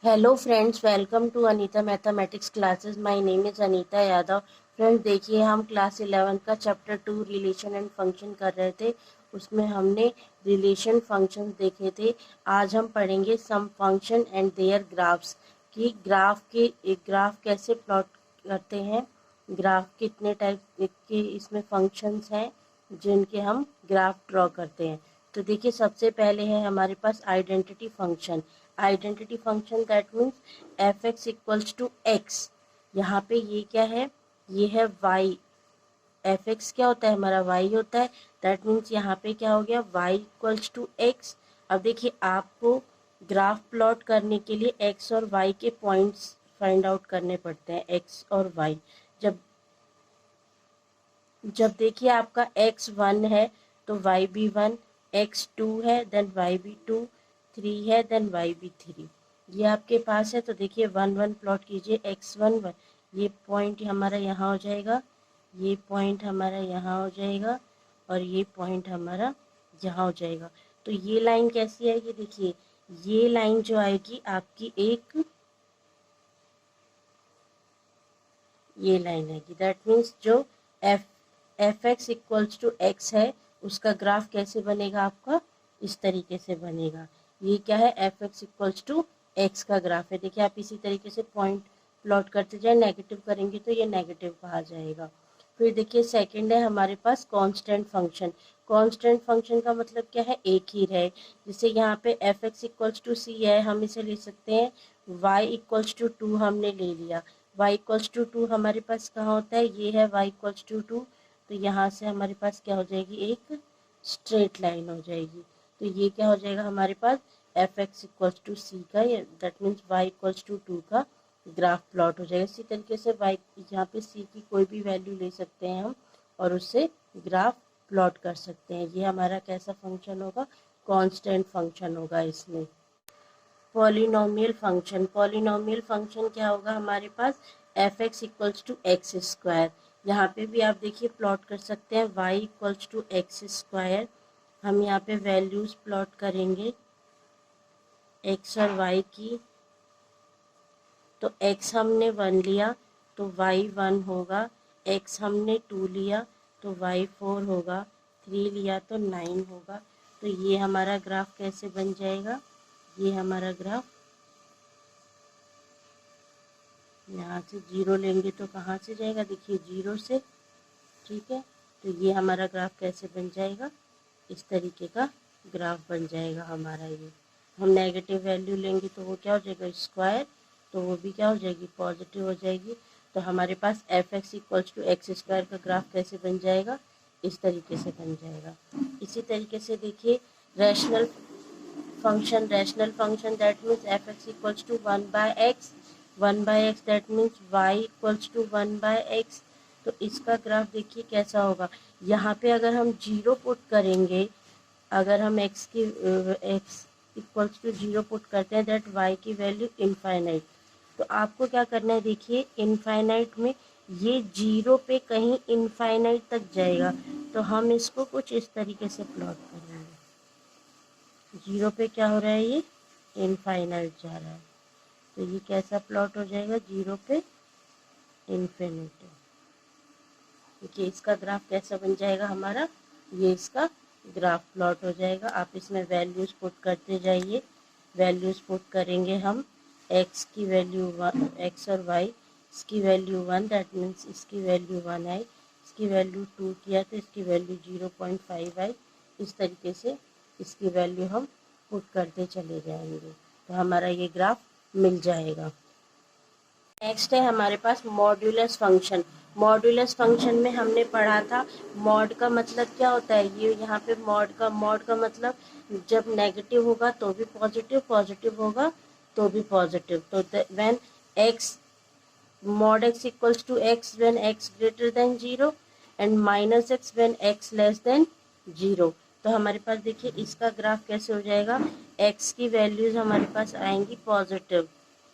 Hello friends, welcome to Anita mathematics classes. My name is Anita Yadav. Friends देखिए, हम class 11 का chapter 2 relation and function कर रहे थे। उसमें हमने रिलेशन फंक्शंस देखे थे। आज हम पढ़ेंगे सम फंक्शन एंड देयर ग्राफ्स कि एक ग्राफ कैसे प्लॉट करते हैं। ग्राफ कितने टाइप के इसमें फंक्शंस हैं जिनके हम ग्राफ ड्रॉ करते हैं। तो देखिए, सबसे पहले है हमारे पास identity function. Identity function that means f x equals to x. यहाँ पे ये क्या है, ये है वाई। एफ एक्स क्या होता है, हमारा वाई होता है। दैट मीन्स यहाँ पे क्या हो गया, वाई इक्वल्स टू एक्स। अब देखिए, आपको ग्राफ प्लॉट करने के लिए एक्स और वाई के पॉइंट्स फाइंड आउट करने पड़ते हैं, एक्स और वाई। जब जब देखिए आपका एक्स 1 है तो वाई भी 1, एक्स 2 है देन वाई भी 2, 3 है देन वाई भी 3। ये आपके पास है। तो देखिए 1 1 प्लॉट कीजिए, एक्स 1 1, ये पॉइंट हमारा यहाँ हो जाएगा, ये पॉइंट हमारा यहाँ हो जाएगा और ये पॉइंट हमारा यहाँ हो जाएगा। तो ये लाइन कैसी आएगी, देखिए ये लाइन जो आएगी आपकी एक ये लाइन आएगी। दैट मीन्स जो F x equals to X है उसका ग्राफ कैसे बनेगा, आपका इस तरीके से बनेगा। ये क्या है, F x equals to X का ग्राफ है। देखिए, आप इसी तरीके से पॉइंट प्लॉट करते जाए, नेगेटिव करेंगे तो ये नेगेटिव कहा जाएगा। फिर देखिए सेकंड है हमारे पास कांस्टेंट फंक्शन। कांस्टेंट फंक्शन का मतलब क्या है, एक ही रहे। जैसे यहाँ पे एफ एक्स इक्वल्स टू सी है, हम इसे ले सकते हैं वाई इक्वल्स टू 2 हमने ले लिया। y इक्वल्स टू 2 हमारे पास कहाँ होता है, ये है y इक्वल्स टू 2। तो यहाँ से हमारे पास क्या हो जाएगी, एक स्ट्रेट लाइन हो जाएगी। तो ये क्या हो जाएगा हमारे पास, f x equals to c का, that means y equals to 2 का ग्राफ प्लॉट हो जाएगा। इसी तरीके से y यहाँ पे c की कोई भी वैल्यू ले सकते हैं हम और उससे ग्राफ प्लॉट कर सकते हैं। ये हमारा कैसा फंक्शन होगा, कांस्टेंट फंक्शन होगा इसमें। पॉलिनोमियल फंक्शन, पॉलिनोमियल फंक्शन क्या होगा हमारे पास, f x equals to x square. यहाँ पे भी आप देखिए प्लॉट कर सकते हैं y equals to x square. हम यहाँ पे वैल्यूज प्लॉट करेंगे एक्स और वाई की। तो एक्स हमने 1 लिया तो वाई 1 होगा, एक्स हमने 2 लिया तो वाई 4 होगा, 3 लिया तो 9 होगा। तो ये हमारा ग्राफ कैसे बन जाएगा, ये हमारा ग्राफ यहाँ से 0 लेंगे तो कहाँ से जाएगा, देखिए 0 से। ठीक है, तो ये हमारा ग्राफ कैसे बन जाएगा, इस तरीके का ग्राफ बन जाएगा हमारा ये। हम नेगेटिव वैल्यू लेंगे तो वो क्या हो जाएगा, स्क्वायर, तो वो भी क्या हो जाएगी, पॉजिटिव हो जाएगी। तो हमारे पास f x equals to x square का ग्राफ कैसे बन जाएगा, इस तरीके से बन जाएगा। इसी तरीके से देखिए rational function that means f x equals to 1/x, 1/x that means y equals to 1/x। तो इसका ग्राफ देखिए कैसा होगा। यहाँ पे अगर हम 0 पुट करेंगे, अगर हम x इक्वल्स टू 0 पुट करते हैं दैट y की वैल्यू इनफाइनाइट। तो आपको क्या करना है, देखिए इनफाइनाइट में ये 0 पे कहीं इनफाइनाइट तक जाएगा। तो हम इसको कुछ इस तरीके से प्लॉट करेंगे। 0 पे क्या हो रहा है, ये इनफाइनाइट जा रहा है। तो ये कैसा प्लॉट हो जाएगा, 0 पे इन्फिनिटी। देखिए इसका ग्राफ कैसा बन जाएगा हमारा, ये इसका ग्राफ प्लॉट हो जाएगा। आप इसमें वैल्यूज पुट करते जाइए। वैल्यूज पुट करेंगे हम, x की वैल्यू 1, x और y, इसकी वैल्यू 1 दैट मीन्स इसकी वैल्यू 1 आई, इसकी वैल्यू 2 किया तो इसकी वैल्यू 0.5 आई। इस तरीके से इसकी वैल्यू हम पुट करते चले जाएंगे तो हमारा ये ग्राफ मिल जाएगा। नेक्स्ट है हमारे पास मॉड्यूलस फंक्शन। मॉड्यूलस फंक्शन में हमने पढ़ा था मॉड का मतलब क्या होता है, ये यहाँ पे मॉड का मतलब जब नेगेटिव होगा तो भी पॉजिटिव, पॉजिटिव होगा तो भी पॉजिटिव। तो when x mod x equals to x when x greater than 0 and minus x when x less than 0। तो हमारे पास देखिए इसका ग्राफ कैसे हो जाएगा, x की वैल्यूज हमारे पास आएंगी पॉजिटिव।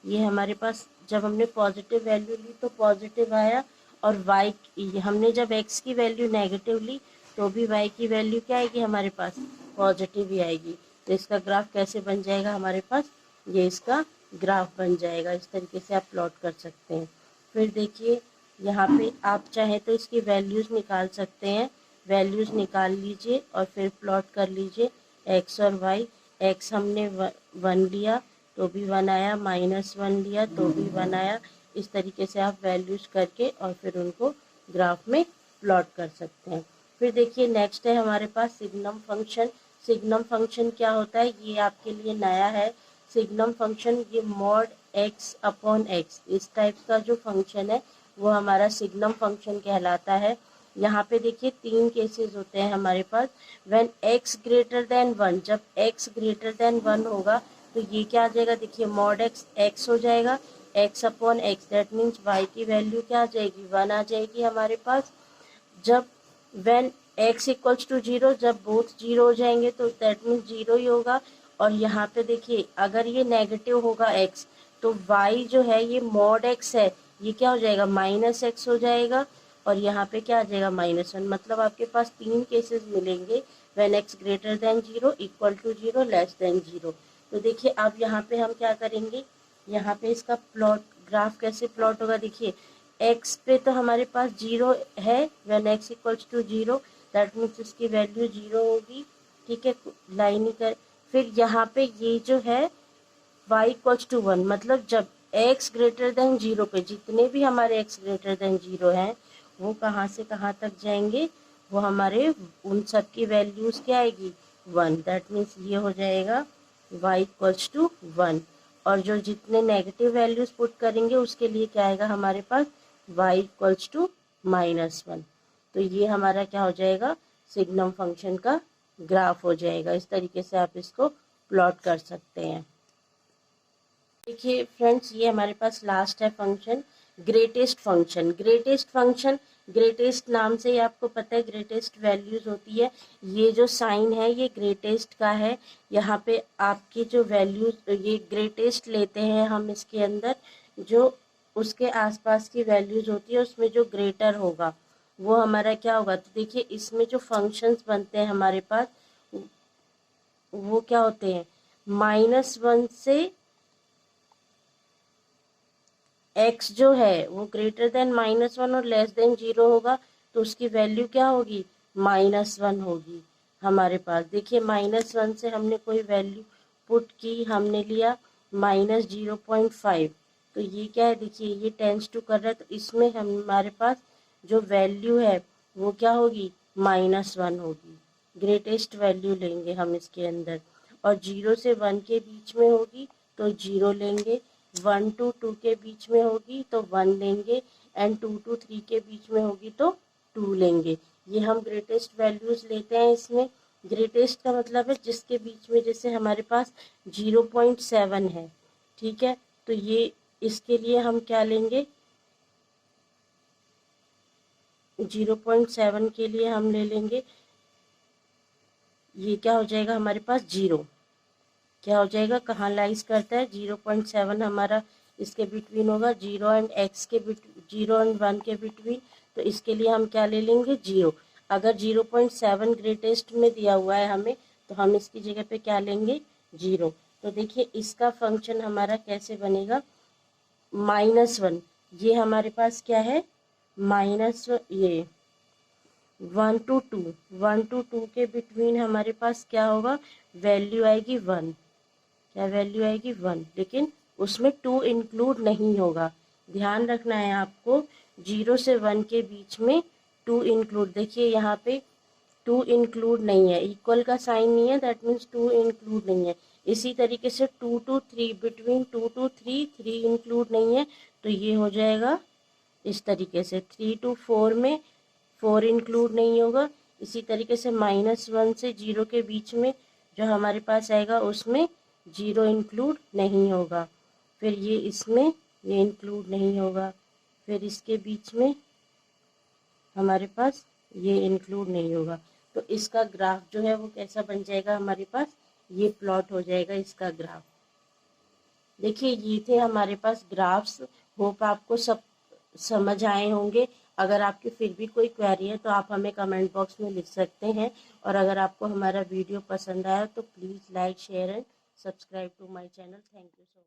ये हमारे पास जब हमने पॉजिटिव वैल्यू ली तो पॉजिटिव आया, और y हमने जब x की वैल्यू नेगेटिव ली तो भी y की वैल्यू क्या आएगी हमारे पास, पॉजिटिव ही आएगी। तो इसका ग्राफ कैसे बन जाएगा हमारे पास, ये इसका ग्राफ बन जाएगा। इस तरीके से आप प्लॉट कर सकते हैं। फिर देखिए यहाँ पे आप चाहे तो इसकी वैल्यूज़ निकाल सकते हैं। वैल्यूज़ निकाल लीजिए और फिर प्लॉट कर लीजिए एक्स और वाई। एक्स हमने 1 लिया तो भी 1 आया, -1 लिया तो भी 1 आया। इस तरीके से आप वैल्यूज़ करके और फिर उनको ग्राफ में प्लॉट कर सकते हैं। फिर देखिए नेक्स्ट है हमारे पास सिग्नम फंक्शन। सिग्नम फंक्शन क्या होता है, ये आपके लिए नया है। सिग्नम फंक्शन ये मॉड x अपॉन x, इस टाइप का जो फंक्शन है वो हमारा सिग्नम फंक्शन कहलाता है। यहाँ पे देखिए 3 केसेस होते हैं हमारे पास। व्हेन x ग्रेटर देन 1, जब x ग्रेटर देन 1 होगा तो ये क्या आ जाएगा, देखिए मॉड x x हो जाएगा, x upon x, that means y की वैल्यू क्या आ जाएगी, 1 आ जाएगी हमारे पास। जब व्हेन x इक्वल्स टू 0, जब बोथ 0 हो जाएंगे तो दैट मीन्स 0 ही होगा। और यहाँ पे देखिए अगर ये नेगेटिव होगा x तो y जो है ये मॉड x है, ये क्या हो जाएगा, -x हो जाएगा। और यहाँ पे क्या आ जाएगा, -1। मतलब आपके पास 3 केसेस मिलेंगे, when x greater than 0, equal to 0, less than 0। तो देखिए अब यहाँ पे हम क्या करेंगे, यहाँ पे इसका प्लॉट ग्राफ कैसे प्लॉट होगा, देखिए x पे तो हमारे पास 0 है, when x equals to 0, that means इसकी वैल्यू 0 होगी। ठीक है, लाइन ही कर। फिर यहाँ पे ये जो है y इक्वल्स टू 1, मतलब जब x ग्रेटर देन 0 पे जितने भी हमारे x ग्रेटर देन 0 हैं वो कहाँ से कहाँ तक जाएंगे, वो हमारे उन सब की वैल्यूज़ क्या आएगी, 1। दैट मीन्स ये हो जाएगा y इक्वल्स टू 1। और जो जितने नेगेटिव वैल्यूज़ पुट करेंगे उसके लिए क्या आएगा हमारे पास, y इक्वल्स टू -1। तो ये हमारा क्या हो जाएगा, सिग्नम फंक्शन का ग्राफ हो जाएगा। इस तरीके से आप इसको प्लॉट कर सकते हैं। देखिए फ्रेंड्स, ये हमारे पास लास्ट है function, greatest function. Greatest function, greatest नाम से ही आपको पता है ग्रेटेस्ट वैल्यूज़ होती है। ये जो साइन है ये ग्रेटेस्ट का है। यहाँ पे आपकी जो वैल्यूज, ये ग्रेटेस्ट लेते हैं हम, इसके अंदर जो उसके आसपास की वैल्यूज़ होती है उसमें जो ग्रेटर होगा वो हमारा क्या होगा। तो देखिए इसमें जो फंक्शंस बनते हैं हमारे पास वो क्या होते हैं, -1 से x जो है वो ग्रेटर देन -1 और लेस देन 0 होगा तो उसकी वैल्यू क्या होगी, -1 होगी हमारे पास। देखिए -1 से हमने कोई वैल्यू पुट की, हमने लिया -0.5, तो ये क्या है, देखिए ये टेंस टू कर रहा है तो इसमें हमारे पास जो वैल्यू है वो क्या होगी, -1 होगी। ग्रेटेस्ट वैल्यू लेंगे हम इसके अंदर। और 0 से 1 के बीच में होगी तो 0 लेंगे, 1 to 2 के बीच में होगी तो 1 लेंगे, एंड 2 to 3 के बीच में होगी तो 2 लेंगे। ये हम ग्रेटेस्ट वैल्यूज़ लेते हैं इसमें। ग्रेटेस्ट का मतलब है जिसके बीच में, जैसे हमारे पास 0.7 है, ठीक है, तो ये इसके लिए हम क्या लेंगे, 0.7 के लिए हम ले लेंगे, ये क्या हो जाएगा हमारे पास 0, क्या हो जाएगा, कहाँ लाइज करता है, 0.7 हमारा इसके बिटवीन होगा, 0 एंड 1 के बिटवीन। तो इसके लिए हम क्या ले लेंगे, 0। अगर 0.7 ग्रेटेस्ट में दिया हुआ है हमें तो हम इसकी जगह पे क्या लेंगे, 0। तो देखिए इसका फंक्शन हमारा कैसे बनेगा, -1, ये हमारे पास क्या है, माइनस ये 1 to 2 के बिटवीन हमारे पास क्या होगा, वैल्यू आएगी 1। क्या वैल्यू आएगी, 1, लेकिन उसमें 2 इंक्लूड नहीं होगा। ध्यान रखना है आपको, 0 से 1 के बीच में 2 इंक्लूड, देखिए यहाँ पे 2 इंक्लूड नहीं है, इक्वल का साइन नहीं है, दैट मीन्स 2 इंक्लूड नहीं है। इसी तरीके से 2 to 3, बिटवीन 2 to 3 3 इंक्लूड नहीं है, तो ये हो जाएगा इस तरीके से। 3 to 4 में 4 इंक्लूड नहीं होगा। इसी तरीके से -1 से 0 के बीच में जो हमारे पास आएगा उसमें 0 इंक्लूड नहीं होगा। फिर ये इसमें ये इंक्लूड नहीं होगा, फिर इसके बीच में हमारे पास ये इंक्लूड नहीं होगा। तो इसका ग्राफ जो है वो कैसा बन जाएगा हमारे पास, ये प्लॉट हो जाएगा इसका ग्राफ। देखिए ये थे हमारे पास ग्राफ्स। होप आपको सब समझ आए होंगे। अगर आपकी फिर भी कोई क्वेरी है तो आप हमें कमेंट बॉक्स में लिख सकते हैं। और अगर आपको हमारा वीडियो पसंद आया तो please like, share and subscribe to my channel. Thank you so much.